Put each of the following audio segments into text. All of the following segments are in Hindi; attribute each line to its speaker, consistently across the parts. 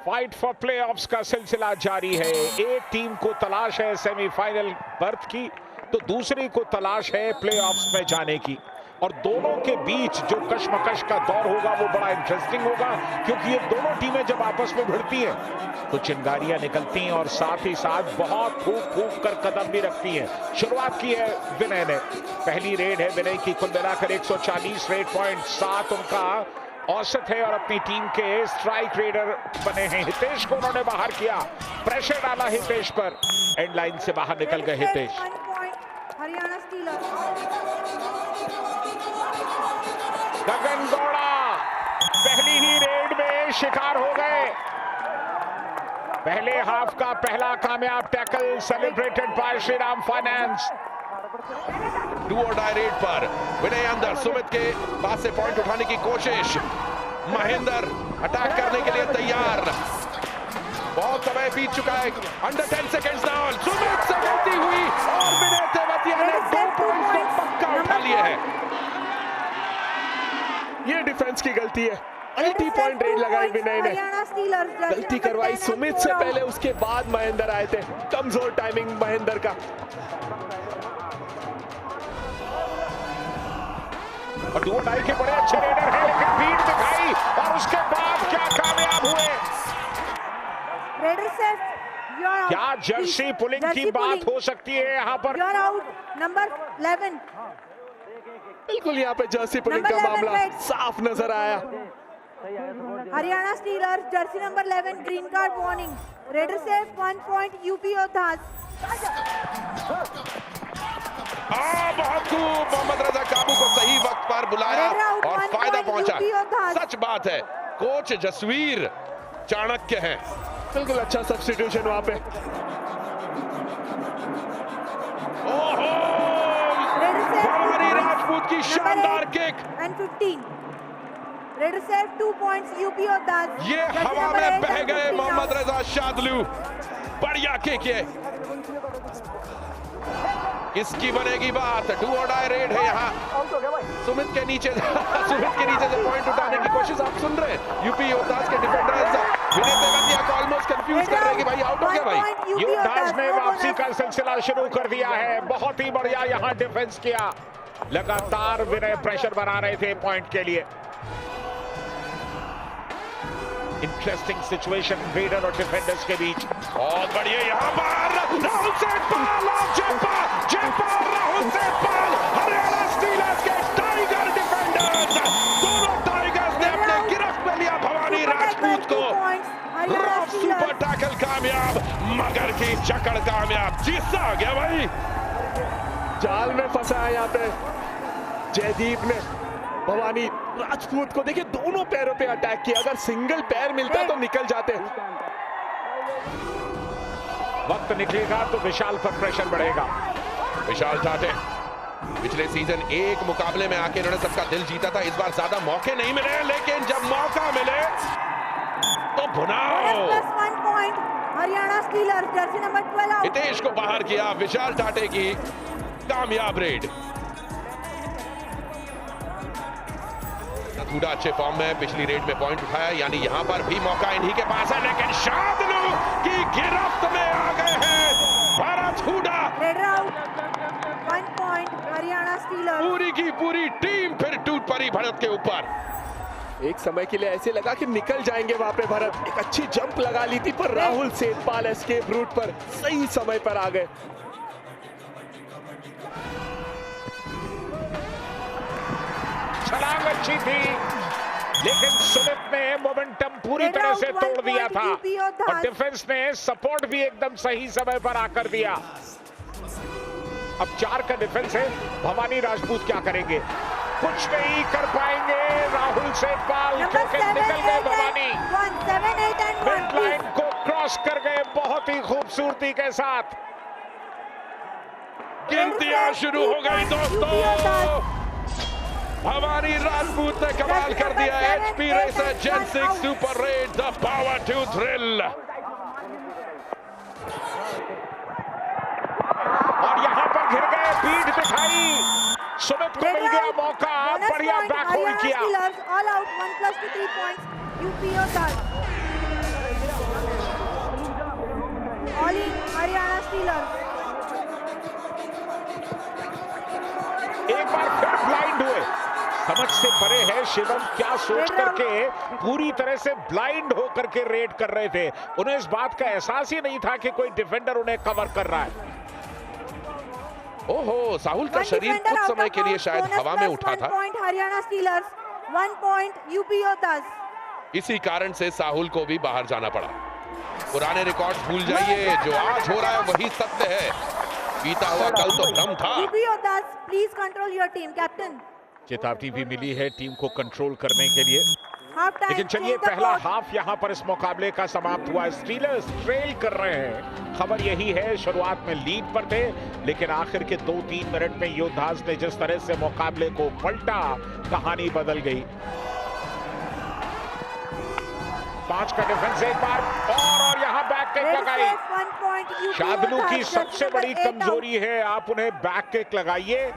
Speaker 1: फाइट फॉर प्लेऑफ्स का सिलसिला जारी है। एक टीम को तलाश है सेमीफाइनल बर्थ की, तो दूसरी को तलाश है प्लेऑफ्स में जाने की। और दोनों के बीच जो कशमकश का दौर होगा वो बड़ा इंटरेस्टिंग होगा, क्योंकि ये दोनों टीमें जब आपस में भिड़ती हैं तो चिंगारियां निकलती हैं और साथ ही साथ बहुत फूंक फूंक कर कदम भी रखती हैं। शुरुआत की है विनय ने, पहली रेड है विनय की, कुल मिलाकर 140 रेड पॉइंट, 7 उनका औसत है और अपनी टीम के स्ट्राइक रेडर बने हैं। हितेश को उन्होंने बाहर किया, प्रेशर डाला हितेश पर, एंड लाइन से बाहर निकल गए हितेश।
Speaker 2: हरियाणा स्टीलर्स।
Speaker 1: गगन गौड़ा पहली ही रेड में शिकार हो गए। पहले हाफ का पहला कामयाब tackle celebrated by Shriram finance.
Speaker 3: Do और डाई रेड पर विनय अंदर, सुमित के पास से पॉइंट उठाने की कोशिश, महेंद्र अटैक करने के लिए तैयार। बहुत समय बीत चुका है, अंडर 10 सेकंड्स नाउ, सुमित से गलती हुई और विनय तेवतिया ने 2 पॉइंट्स तो पक्का उठा लिए हैं।
Speaker 4: ये डिफेंस की गलती है, मल्टी पॉइंट रेड लगाई विनय ने, गलती करवाई सुमित से पहले, उसके बाद महेंद्र आए थे। कमजोर टाइमिंग महेंद्र का।
Speaker 1: और डू और डाई के बड़े अच्छे रेडर हैं, लेकिन भीड़ दिखाई और उसके बाद क्या कामयाब हुए। क्या जर्सी पुलिंग की बात हो सकती है यहाँ पर?
Speaker 2: नंबर 11
Speaker 4: बिल्कुल यहाँ पे जर्सी पुलिंग का मामला साफ नजर आया।
Speaker 2: Haryana Steelers jersey number 11 green card warning. Raider से 1 पॉइंट यूपी योद्धास।
Speaker 3: बहुत खूब, मोहम्मद रजा काबू को सही वक्त पर बुलाया और फायदा पहुंचा। सच बात है, कोच जसवीर चाणक्य हैं।
Speaker 4: बिल्कुल अच्छा सब्स्टिट्यूशन वहां पे।
Speaker 3: भवानी राजपूत की शानदार किक
Speaker 2: एंड 15 रेडर से 2 पॉइंट्स यूपी योद्धास।
Speaker 3: ये हवा में बह गए मोहम्मद रजा शादलू, बढ़िया किक है। किसकी बनेगी बात? डू और डाई रेड है यहाँ। सुमित के नीचे से पॉइंट उठाने की कोशिश आप सुन रहे हैं। यूपी योद्धास के डिफेंडर्स विनय तेवतिया को ऑलमोस्ट कंफ्यूज कर रहे हैं कि भाई आउट हो गया भाई।
Speaker 1: योद्धास ने वापसी का सिलसिला शुरू कर दिया है, बहुत ही बढ़िया यहाँ डिफेंस किया। लगातार विनय प्रेशर बना रहे थे पॉइंट के लिए। इंटरेस्टिंग सिचुएशन रेडर और डिफेंडर्स के बीच।
Speaker 3: बहुत बढ़िया यहाँ पर राहुल सेठपाल और जयपाल राहुल सेठपाल, हरियाणा स्टीलर्स के टाइगर डिफेंडर्स। दोनों टाइगर्स ने अपने गिरफ्त में लिया भवानी राजपूत को। रफ सुपर टैकल कामयाब, मगर की जकड़ कामयाब। जीसा आ गया भाई,
Speaker 4: जाल में फंसा है यहाँ पे जयदीप ने भवानी राजपूत को। देखिए दोनों पैरों पे अटैक किया, अगर सिंगल पैर मिलता तो निकल जाते।
Speaker 1: वक्त निकलेगा तो विशाल पर प्रेशर बढ़ेगा।
Speaker 3: विशाल ठाटे पिछले सीजन एक मुकाबले में आके इन्होंने सबका दिल जीता था। इस बार ज्यादा मौके नहीं मिले, लेकिन जब मौका मिले तो भुनाओ।
Speaker 2: Haryana Steelers jersey number 12
Speaker 3: Hitesh को बाहर किया। विशाल ठाटे की कामयाब रेड। थोड़ा अच्छे फॉर्म में पिछली रेड में पॉइंट उठाया, यानी यहां पर भी मौका इन्हीं के पास है, लेकिन शादलू की गिरफ्त में आ गए हैं भारत हुडा।
Speaker 2: 1 point Haryana stealers.
Speaker 3: पूरी की पूरी टीम फिर टूट पड़ी भरत के ऊपर।
Speaker 4: एक समय के लिए ऐसे लगा कि निकल जाएंगे वहां पे भरत। एक अच्छी जंप लगा ली थी, पर राहुल सेठपाल एस्केप रूट पर सही समय पर आ गए।
Speaker 1: छलांग अच्छी थी, लेकिन सुमित ने मोमेंटम पूरी तरह से तोड़ दिया था और डिफेंस ने सपोर्ट भी एकदम सही समय पर आकर दिया। अब 4 का डिफेंस है। भवानी राजपूत क्या करेंगे? कुछ नहीं कर पाएंगे राहुल सेठपाल, क्योंकि निकल गए भवानी। मिड लाइन को क्रॉस कर गए बहुत ही खूबसूरती के साथ।
Speaker 3: गिनतियां शुरू हो गई दोस्तों। भवानी राजपूत ने कमाल कर दिया। HP रेसर जेन 6 super raid, the power to thrill.
Speaker 1: और यहाँ पर घिर गए, पीठ दिखाई, सुमित को मिल गया मौका, बढ़िया बैक होल्ड किया।
Speaker 2: All out 1+3 points UP योद्धास।
Speaker 1: समझ से परे है। शिवम क्या सोच करके पूरी तरह से ब्लाइंड होकर के रेड कर रहे थे, उन्हें इस बात का एहसास ही नहीं था कि कोई डिफेंडर उन्हें कवर कर रहा है।
Speaker 3: ओहो, साहुल का शरीर कुछ समय के लिए शायद हवा में उठा था।
Speaker 2: Haryana stealers 1 point UP योद्धास।
Speaker 3: इसी कारण से साहुल को भी बाहर जाना पड़ा। पुराने रिकॉर्ड भूल जाइए, जो आज हो रहा है वही सत्य है। बीता हुआ कल तो भ्रम था।
Speaker 2: UP योद्धास please control your team. Captain,
Speaker 1: चेतावनी भी मिली है टीम को कंट्रोल करने के लिए।
Speaker 2: Half time.
Speaker 1: लेकिन चलिए, पहला हाफ यहां पर इस मुकाबले का समाप्त हुआ। स्टीलर्स ट्रेल कर रहे हैं। खबर यही है, शुरुआत में लीड पर थे, लेकिन आखिर के 2-3 मिनट में योद्धास ने जिस तरह से मुकाबले को पलटा, कहानी बदल गई। 5 का डिफेंस एक बार और यहां बैक किक लगाई। शादनू की सबसे बड़ी कमजोरी है, आप उन्हें बैक किक लगाइए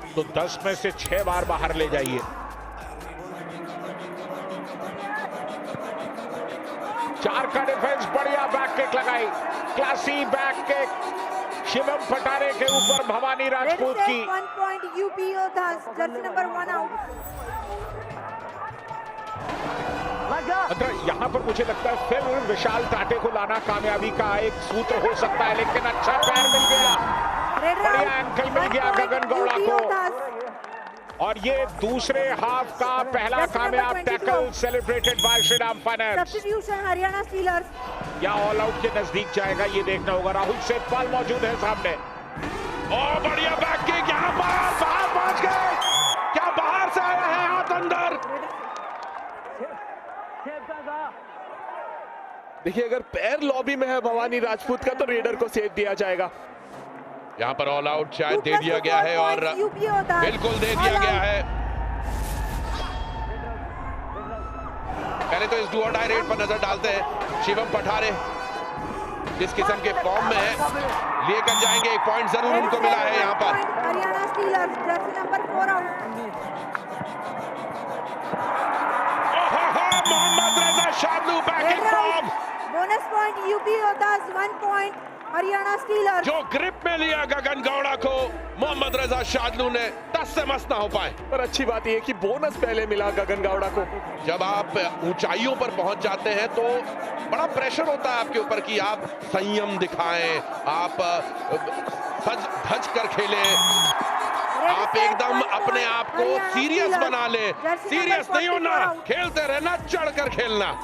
Speaker 1: तो 10 में से 6 बार बाहर ले जाइए। 4 का डिफेंस, बढ़िया बैक किक लगाई, classy back kick Shivam Patare के ऊपर भवानी राजपूत की।
Speaker 2: 1 point UP Yoddhas. Jersey number 1 out.
Speaker 1: यहाँ पर मुझे लगता है फिर विशाल टाटे को लाना कामयाबी का एक सूत्र हो सकता है, लेकिन अच्छा पैर मिल गया, बढ़िया एंकल मिल गया गगन गौड़ा को। और ये दूसरे हाफ का पहला कामयाब tackle celebrated by Shriram finance.
Speaker 2: Substitution Haryana stealers.
Speaker 1: या ऑल आउट के नजदीक जाएगा, ये देखना होगा। राहुल सेठपाल मौजूद है सामने।
Speaker 3: ओ बढ़िया बैक किक, यहाँ पर बाहर पहुंच गए। क्या बाहर से आया है हाथ अंदर।
Speaker 4: देखिए, अगर पैर लॉबी में है भवानी राजपूत का तो रेडर को सेव दिया जाएगा।
Speaker 3: यहाँ पर ऑल आउट शायद दे दिया गया है, और बिल्कुल दे दिया गया है। पहले तो इस डू और डाई रेड पर नजर डालते हैं। शिवम पठारे जिस किस्म के फॉर्म में है, लेकर जाएंगे। 1 पॉइंट जरूर उनको मिला है यहाँ पर।
Speaker 2: Haryana Steelers jersey number 4 out.
Speaker 3: Mohammad Reza Shadloui back in form.
Speaker 2: Bonus point UP Yoddhas. 1 point Haryana Steelers.
Speaker 3: जो ग्रिप में लिया गगन गौड़ा को मोहम्मद रजा शादनू ने, 10 से मस ना हो पाए।
Speaker 4: पर अच्छी बात यह है कि बोनस पहले मिला गगन गौड़ा को।
Speaker 3: जब आप ऊंचाइयों पर पहुंच जाते हैं तो बड़ा प्रेशर होता है आपके ऊपर कि आप संयम दिखाएं, आप सज धज कर खेलें, आप एकदम अपने आप को सीरियस बना ले। सीरियस नहीं होना, खेलते रहना, चढ़कर खेलना।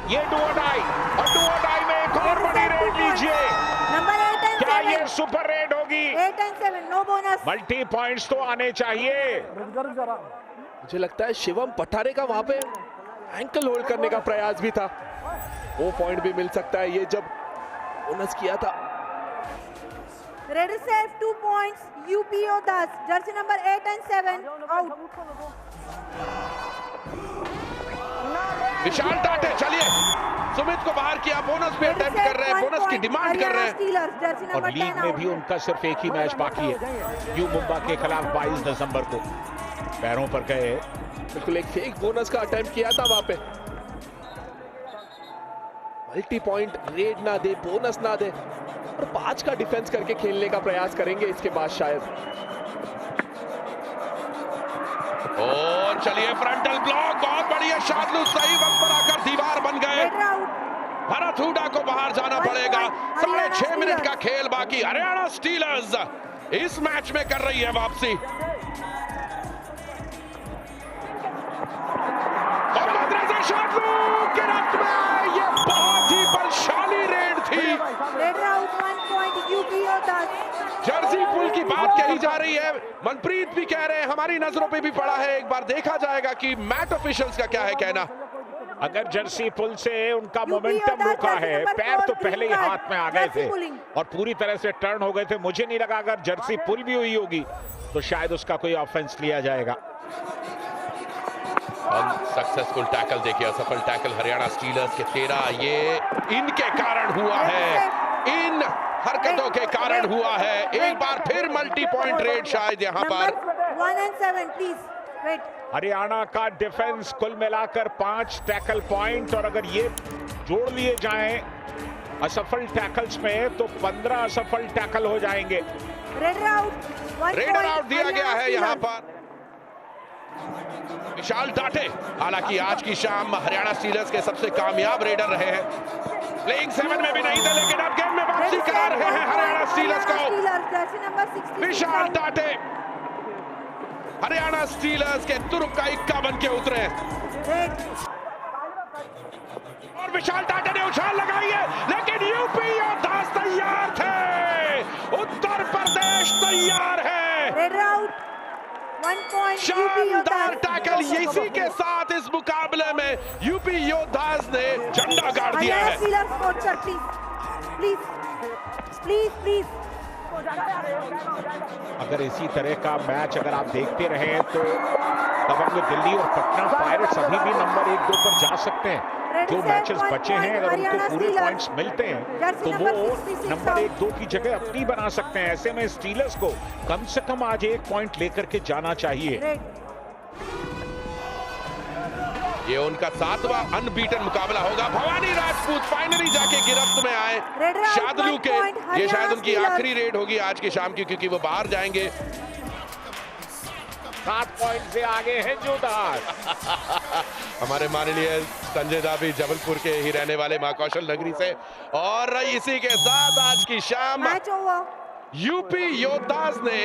Speaker 1: ये डू और डाई, और डू और डाई में एक और बड़ी रेड लीजिए।
Speaker 2: Number 8 and 7।
Speaker 1: क्या ये सुपर रेड होगी?
Speaker 2: 8 and 7 no bonus.
Speaker 1: Multi points तो आने चाहिए।
Speaker 4: मुझे लगता है शिवम पठारे का वहां पे एंकल होल्ड करने का प्रयास भी था, वो पॉइंट भी मिल सकता है। ये जब बोनस किया था।
Speaker 2: Raid save 2 points UP Yoddhas. Jersey number 8 and 7 out.
Speaker 3: Vishal Tate, चलिए सुमित को बाहर किया, बोनस पे अटेम्प्ट कर रहे हैं, बोनस की डिमांड कर रहे हैं।
Speaker 1: और लीग में भी उनका सिर्फ एक ही मैच बाकी है, यू मुंबा के खिलाफ 22 दिसंबर को। पैरों पर गए,
Speaker 4: बिल्कुल एक फेक बोनस का अटेम्प्ट किया था वहां पे। मल्टी पॉइंट रेड ना दे, बोनस ना दे, और 5 का डिफेंस करके खेलने का प्रयास करेंगे इसके बाद शायद।
Speaker 3: और चलिए फ्रंटल ब्लॉक, बहुत बढ़िया। शादनू सही वक्त पर आकर दीवार बन गए। भरत हुडा को बाहर जाना पड़ेगा। 6.5 मिनट का खेल बाकी। हरियाणा स्टीलर्स इस मैच में कर रही है वापसी। शादनू के रक्त में, ये बहुत ही बलशाली रेड थी। जर्सी पुल की बात कही जा रही है, मनप्रीत भी कह रहे हैं, हमारी नजरों पे भी पड़ा है। एक बार देखा जाएगा कि मैच ऑफिशियल्स का क्या है कहना।
Speaker 1: अगर जर्सी पुल से उनका मोमेंटम रुका है, पैर तो पहले ही हाथ में आ गए थे और पूरी तरह से टर्न हो गए थे। मुझे नहीं लगा अगर जर्सी पुल भी हुई होगी तो शायद उसका कोई ऑफेंस लिया जाएगा।
Speaker 3: सक्सेसफुल टैकल, देखिए असफल टैकल हरियाणा स्टीलर्स के 13। ये इनके कारण हुआ है, इन हरकतों के कारण हुआ है। एक बार फिर मल्टी पॉइंट रेड शायद यहाँ पर।
Speaker 2: 1 and 7 प्लीज वेट।
Speaker 1: हरियाणा का डिफेंस कुल मिलाकर 5 टैकल पॉइंट, और अगर ये जोड़ लिए जाएं असफल टैकल्स में तो 15 असफल टैकल हो जाएंगे।
Speaker 2: Raider out, 1
Speaker 3: raider
Speaker 2: point
Speaker 3: out दिया गया
Speaker 2: हरियाणा
Speaker 3: है यहाँ
Speaker 2: स्टीलर्स।
Speaker 3: पर। विशाल डाटे, हालांकि आज की शाम हरियाणा स्टीलर्स के सबसे कामयाब रेडर रहे हैं। प्लेइंग 7 में भी नहीं थे, लेकिन अब गेम में वापसी
Speaker 2: रेडर
Speaker 3: करा
Speaker 2: सेव,
Speaker 3: रहे
Speaker 2: 1
Speaker 3: हैं हरियाणा
Speaker 2: point
Speaker 3: स्टीलर्स को।
Speaker 2: स्टीलर्स, जर्सी नंबर 66
Speaker 3: विशाल
Speaker 2: आउट।
Speaker 3: डाटे हरियाणा स्टीलर्स के तुरुप का इक्का बन के उतरे
Speaker 2: रेड,
Speaker 3: और विशाल डाटे ने उछाल लगाई है, लेकिन यूपी योद्धास तैयार थे, उत्तर प्रदेश तैयार है।
Speaker 2: रेडर आउट, 1 point यूपी
Speaker 3: शानदार
Speaker 2: योद्धास।
Speaker 3: टैकल, इसी के साथ इस मुकाबले में यूपी योद्धास ने झंडा गाड़ दिया
Speaker 2: हरियाणा
Speaker 3: है।
Speaker 2: Stealers coach sir, please please please please.
Speaker 1: अगर इसी तरह का मैच अगर आप देखते रहे तो दबंग दिल्ली और पटना पायरेट्स अभी भी नंबर 1-2 पर जा सकते हैं। जो मैचेस बचे हैं अगर उनको पूरे पॉइंट्स मिलते हैं तो वो नंबर 1-2 की जगह अपनी बना सकते हैं। ऐसे में स्टीलर्स को कम से कम आज 1 पॉइंट लेकर के जाना चाहिए।
Speaker 2: रेड,
Speaker 3: ये उनका 7वां अनबीटन मुकाबला होगा। भवानी राजपूत फाइनली जाके गिरफ्त में आए
Speaker 2: रेड आउट,
Speaker 3: शादलू
Speaker 2: 1
Speaker 3: के।
Speaker 2: point
Speaker 3: ये
Speaker 2: हरियाणा
Speaker 3: शायद उनकी
Speaker 2: स्टीलर्स।
Speaker 3: आखिरी रेड होगी आज की शाम की, क्योंकि वो बाहर जाएंगे।
Speaker 1: 7 पॉइंट से आगे हैं जोधार।
Speaker 3: हमारे माननीय संजय दा भी जबलपुर के ही रहने वाले मां कौशल नगरी से। और इसी के साथ आज की शाम
Speaker 2: मैच ओवर।
Speaker 3: यूपी योद्धास ने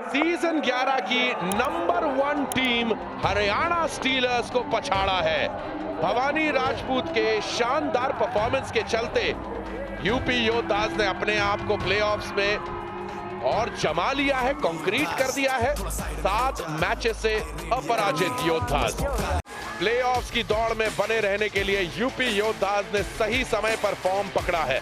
Speaker 3: सीजन 11 की नंबर 1 टीम हरियाणा स्टीलर्स को पछाड़ा है। भवानी राजपूत के शानदार परफॉर्मेंस के चलते यूपी योद्धास ने अपने आप को प्लेऑफ्स में और जमा लिया है, कंक्रीट कर दिया है। 7 मैचेस से अपराजित योद्धास प्लेऑफ्स की दौड़ में बने रहने के लिए यूपी योद्धास ने सही समय पर फॉर्म पकड़ा है।